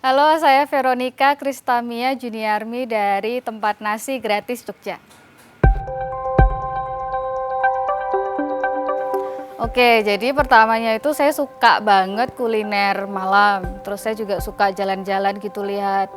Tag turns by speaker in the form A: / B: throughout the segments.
A: Halo, saya Veronica Kristamia Juniarmi dari Tempat Nasi Gratis Jogja. Oke, jadi pertamanya itu saya suka banget kuliner malam. Terus saya juga suka jalan-jalan gitu, lihat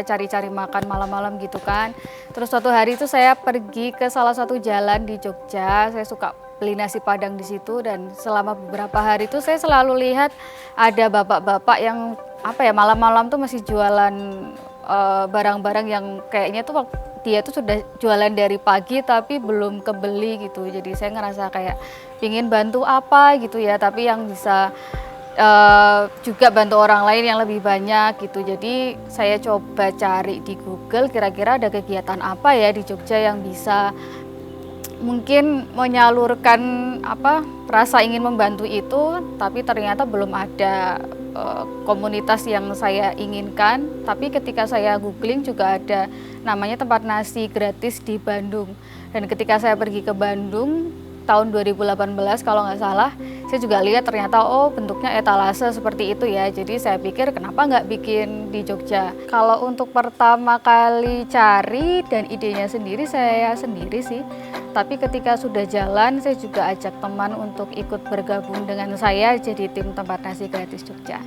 A: cari-cari makan malam-malam gitu kan. Terus suatu hari itu saya pergi ke salah satu jalan di Jogja. Saya suka beli nasi Padang di situ, dan selama beberapa hari itu saya selalu lihat ada bapak-bapak yang malam-malam tuh masih jualan barang-barang yang kayaknya tuh dia tuh sudah jualan dari pagi tapi belum kebeli gitu. Jadi saya ngerasa kayak pingin bantu apa gitu ya, tapi yang bisa juga bantu orang lain yang lebih banyak gitu. Jadi saya coba cari di Google kira-kira ada kegiatan apa ya di Jogja yang bisa mungkin menyalurkan rasa ingin membantu itu, tapi ternyata belum ada komunitas yang saya inginkan. Tapi ketika saya googling juga ada namanya Tempat Nasi Gratis di Bandung. Dan ketika saya pergi ke Bandung tahun 2018 kalau nggak salah, saya juga lihat ternyata bentuknya etalase seperti itu ya. Jadi saya pikir kenapa nggak bikin di Jogja. Kalau untuk pertama kali cari dan idenya sendiri, saya sendiri sih. Tapi ketika sudah jalan, saya juga ajak teman untuk ikut bergabung dengan saya jadi tim Tempat Nasi Gratis Jogja.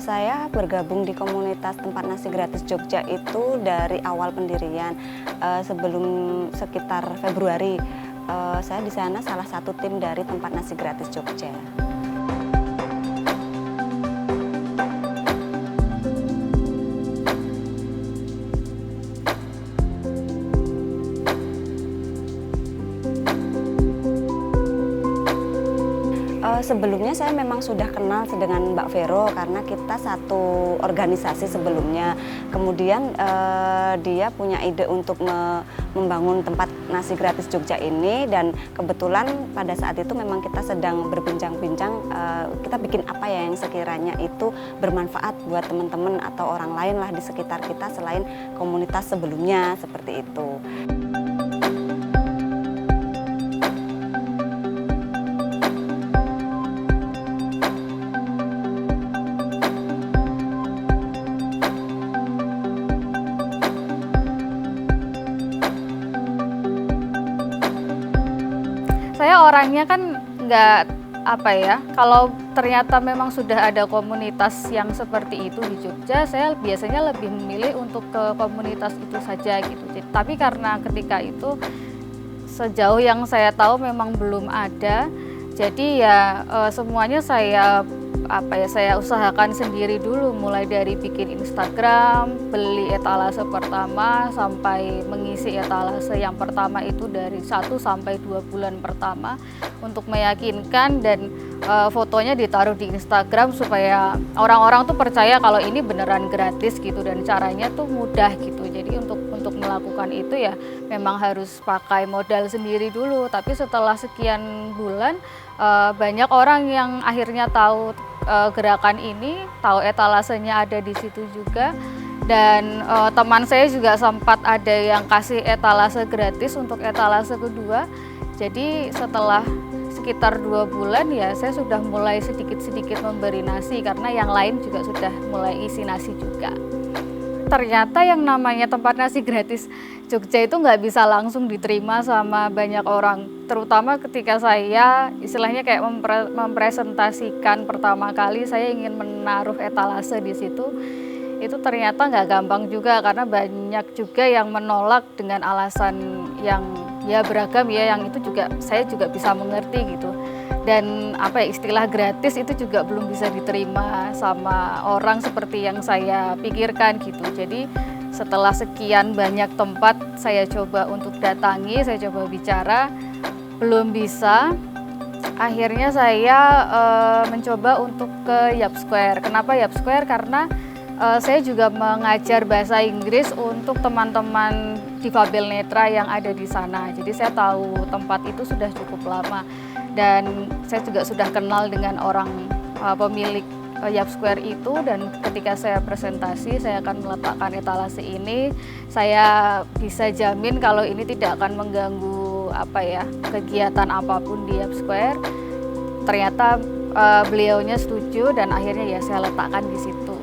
B: Saya bergabung di komunitas Tempat Nasi Gratis Jogja itu dari awal pendirian, sebelum sekitar Februari. Saya di sana salah satu tim dari Tempat Nasi Gratis Jogja. Sebelumnya saya memang sudah kenal dengan Mbak Vero karena kita satu organisasi sebelumnya. Kemudian dia punya ide untuk membangun Tempat Nasi Gratis Jogja ini, dan kebetulan pada saat itu memang kita sedang berbincang-bincang kita bikin apa ya yang sekiranya itu bermanfaat buat teman-teman atau orang lain lah di sekitar kita selain komunitas sebelumnya, seperti itu.
A: Saya orangnya kan nggak kalau ternyata memang sudah ada komunitas yang seperti itu di Jogja, saya biasanya lebih memilih untuk ke komunitas itu saja gitu. Tapi karena ketika itu sejauh yang saya tahu memang belum ada, jadi ya semuanya saya usahakan sendiri dulu, mulai dari bikin Instagram, beli etalase pertama, sampai mengisi etalase yang pertama itu dari 1 sampai 2 bulan pertama untuk meyakinkan, dan fotonya ditaruh di Instagram supaya orang-orang tuh percaya kalau ini beneran gratis gitu, dan caranya tuh mudah gitu. Jadi untuk melakukan itu ya memang harus pakai modal sendiri dulu. Tapi setelah sekian bulan banyak orang yang akhirnya tahu gerakan ini, tahu etalasenya ada di situ juga. Dan teman saya juga sempat ada yang kasih etalase gratis untuk etalase kedua. Jadi setelah sekitar 2 bulan ya saya sudah mulai sedikit-sedikit memberi nasi, karena yang lain juga sudah mulai isi nasi juga. Ternyata yang namanya Tempat Nasi Gratis Jogja itu nggak bisa langsung diterima sama banyak orang. Terutama ketika saya istilahnya kayak mempresentasikan pertama kali saya ingin menaruh etalase di situ. Itu ternyata nggak gampang juga, karena banyak juga yang menolak dengan alasan yang ya beragam ya, yang itu juga saya juga bisa mengerti gitu. Dan istilah gratis itu juga belum bisa diterima sama orang seperti yang saya pikirkan gitu. Jadi setelah sekian banyak tempat saya coba untuk datangi, saya coba bicara, belum bisa. Akhirnya saya mencoba untuk ke Yap Square. Kenapa Yap Square? Karena saya juga mengajar bahasa Inggris untuk teman-teman difabel netra yang ada di sana. Jadi saya tahu tempat itu sudah cukup lama, dan saya juga sudah kenal dengan orang pemilik Yap Square itu, dan ketika saya presentasi saya akan meletakkan etalase ini, saya bisa jamin kalau ini tidak akan mengganggu kegiatan apapun di Yap Square. Ternyata beliaunya setuju dan akhirnya ya saya letakkan di situ.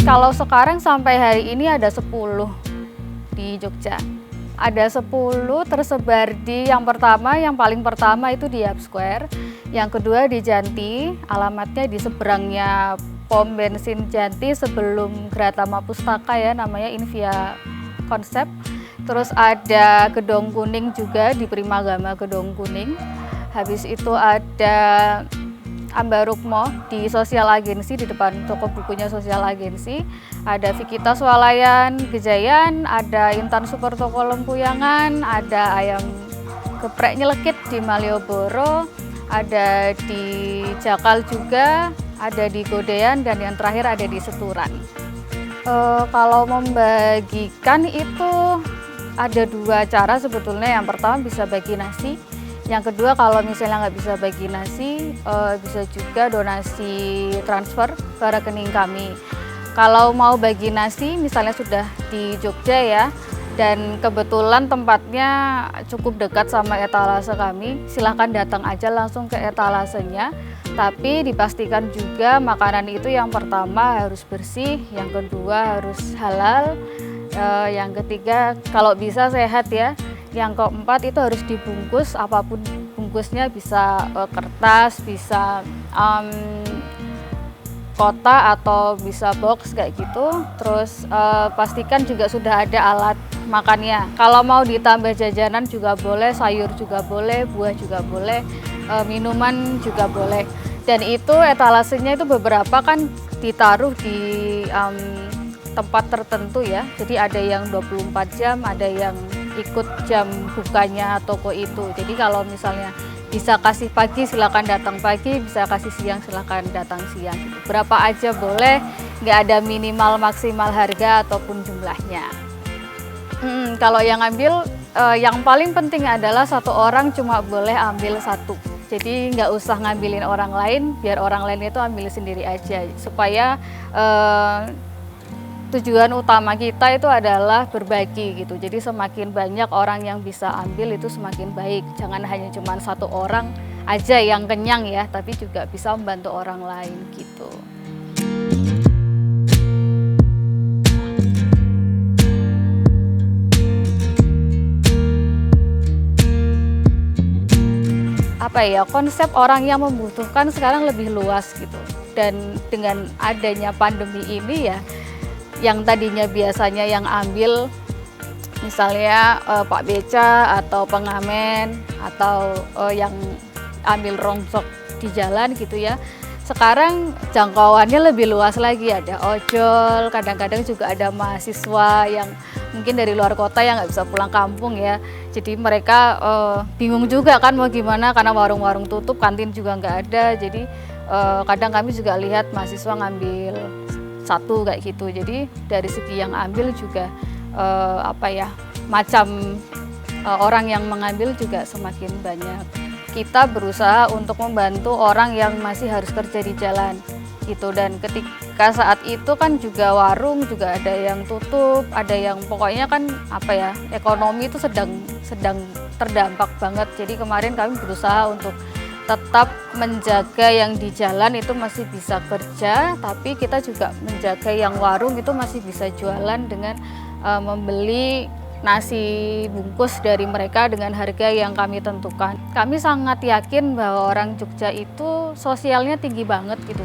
A: Kalau sekarang sampai hari ini ada 10 di Jogja. Ada 10 tersebar di yang paling pertama itu di Yap Square. Yang kedua di Janti, alamatnya di seberangnya pom bensin Janti sebelum Gratama Pustaka ya, namanya Invia Konsep. Terus ada Gedong Kuning juga di Primagama Gedong Kuning. Habis itu ada Ambarukmo di Sosial Agensi, di depan toko bukunya Sosial Agensi. Ada Vikita Swalayan Gejayan, ada Intan Super Toko Lempuyangan, ada Ayam Geprek Nyelekit di Malioboro, ada di Jakal juga, ada di Godean, dan yang terakhir ada di Seturan. Kalau membagikan itu ada 2 cara sebetulnya. Yang pertama bisa bagi nasi. Yang kedua, kalau misalnya nggak bisa bagi nasi, bisa juga donasi transfer ke rekening kami. Kalau mau bagi nasi, misalnya sudah di Jogja ya, dan kebetulan tempatnya cukup dekat sama etalase kami, silahkan datang aja langsung ke etalasenya. Tapi dipastikan juga makanan itu yang pertama harus bersih, yang kedua harus halal, yang ketiga kalau bisa sehat ya. Yang keempat itu harus dibungkus, apapun bungkusnya, bisa kertas, bisa kotak atau bisa box kayak gitu. Terus pastikan juga sudah ada alat makannya. Kalau mau ditambah jajanan juga boleh, sayur juga boleh, buah juga boleh, minuman juga boleh. Dan itu etalasenya itu beberapa kan ditaruh di tempat tertentu ya. Jadi ada yang 24 jam, ada yang ikut jam bukanya toko itu. Jadi kalau misalnya bisa kasih pagi silakan datang pagi, bisa kasih siang silakan datang siang. Berapa aja boleh, nggak ada minimal maksimal harga ataupun jumlahnya. Kalau yang ambil, yang paling penting adalah 1 orang cuma boleh ambil 1. Jadi nggak usah ngambilin orang lain, biar orang lain itu ambil sendiri aja. Supaya tujuan utama kita itu adalah berbagi gitu. Jadi semakin banyak orang yang bisa ambil itu semakin baik. Jangan hanya cuma 1 orang aja yang kenyang ya, tapi juga bisa membantu orang lain gitu. Konsep orang yang membutuhkan sekarang lebih luas gitu. Dan dengan adanya pandemi ini ya, yang tadinya biasanya yang ambil misalnya Pak Beca atau pengamen atau yang ambil rongsok di jalan gitu ya, sekarang jangkauannya lebih luas lagi. Ada ojol, kadang-kadang juga ada mahasiswa yang mungkin dari luar kota yang nggak bisa pulang kampung ya, jadi mereka bingung juga kan mau gimana karena warung-warung tutup, kantin juga nggak ada. Jadi kadang kami juga lihat mahasiswa ngambil 1 kayak gitu. Jadi dari segi yang ambil juga macam orang yang mengambil juga semakin banyak. Kita berusaha untuk membantu orang yang masih harus kerja di jalan gitu. Dan ketika saat itu kan juga warung juga ada yang tutup, ada yang pokoknya kan ekonomi itu sedang terdampak banget. Jadi kemarin kami berusaha untuk tetap menjaga yang di jalan itu masih bisa kerja, tapi kita juga menjaga yang warung itu masih bisa jualan dengan membeli nasi bungkus dari mereka dengan harga yang kami tentukan. Kami sangat yakin bahwa orang Jogja itu sosialnya tinggi banget gitu.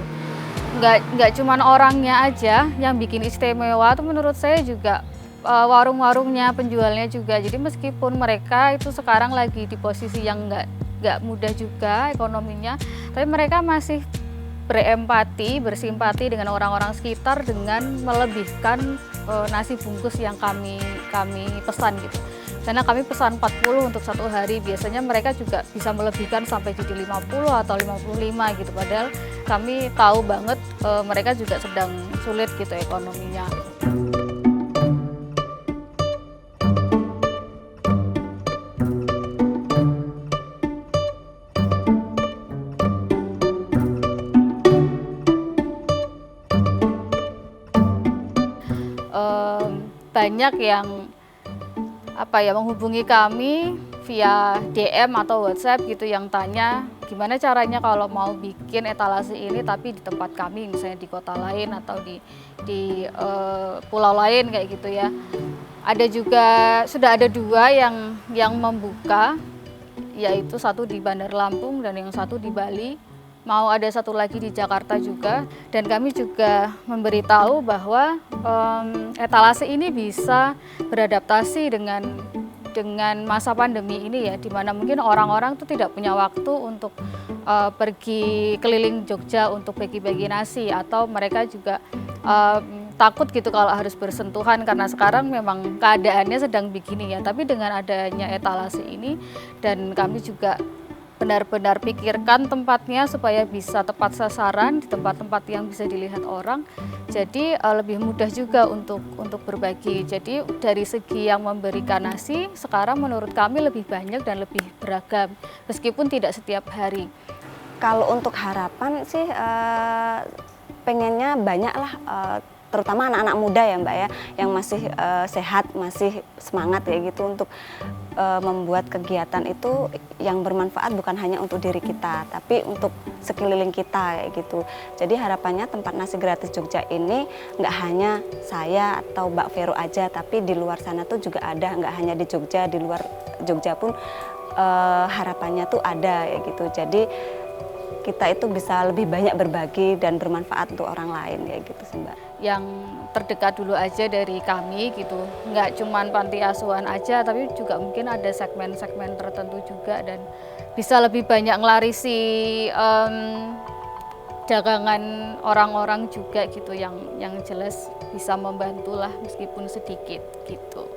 A: Nggak cuma orangnya aja yang bikin istimewa, itu menurut saya juga warung-warungnya, penjualnya juga. Jadi meskipun mereka itu sekarang lagi di posisi yang nggak mudah juga ekonominya, tapi mereka masih berempati, bersimpati dengan orang-orang sekitar dengan melebihkan nasi bungkus yang kami pesan gitu. Karena kami pesan 40 untuk satu hari, biasanya mereka juga bisa melebihkan sampai jadi 50 atau 55 gitu. Padahal kami tahu banget mereka juga sedang sulit gitu ekonominya. Banyak yang menghubungi kami via DM atau WhatsApp gitu yang tanya gimana caranya kalau mau bikin etalase ini tapi di tempat kami, misalnya di kota lain atau di pulau lain kayak gitu ya. Ada juga sudah ada 2 yang membuka, yaitu satu di Bandar Lampung dan yang satu di Bali. Mau ada satu lagi di Jakarta juga, dan kami juga memberitahu bahwa etalase ini bisa beradaptasi dengan masa pandemi ini ya, di mana mungkin orang-orang tuh tidak punya waktu untuk pergi keliling Jogja untuk bagi-bagi nasi, atau mereka juga takut gitu kalau harus bersentuhan karena sekarang memang keadaannya sedang begini ya. Tapi dengan adanya etalase ini, dan kami juga benar-benar pikirkan tempatnya supaya bisa tepat sasaran di tempat-tempat yang bisa dilihat orang. Jadi lebih mudah juga untuk berbagi. Jadi dari segi yang memberikan nasi sekarang menurut kami lebih banyak dan lebih beragam meskipun tidak setiap hari.
B: Kalau untuk harapan sih pengennya banyak lah, terutama anak-anak muda ya Mbak ya, yang masih sehat, masih semangat ya gitu untuk membuat kegiatan itu yang bermanfaat bukan hanya untuk diri kita, tapi untuk sekeliling kita kayak gitu. Jadi harapannya tempat nasi gratis Jogja ini nggak hanya saya atau Mbak Vero aja, tapi di luar sana tuh juga ada, nggak hanya di Jogja, di luar Jogja pun harapannya tuh ada kayak gitu. Jadi kita itu bisa lebih banyak berbagi dan bermanfaat untuk orang lain kayak gitu sih Mbak.
A: Yang terdekat dulu aja dari kami gitu, nggak cuman panti asuhan aja, tapi juga mungkin ada segmen-segmen tertentu juga, dan bisa lebih banyak ngelarisi dagangan orang-orang juga gitu, yang jelas bisa membantu lah meskipun sedikit gitu.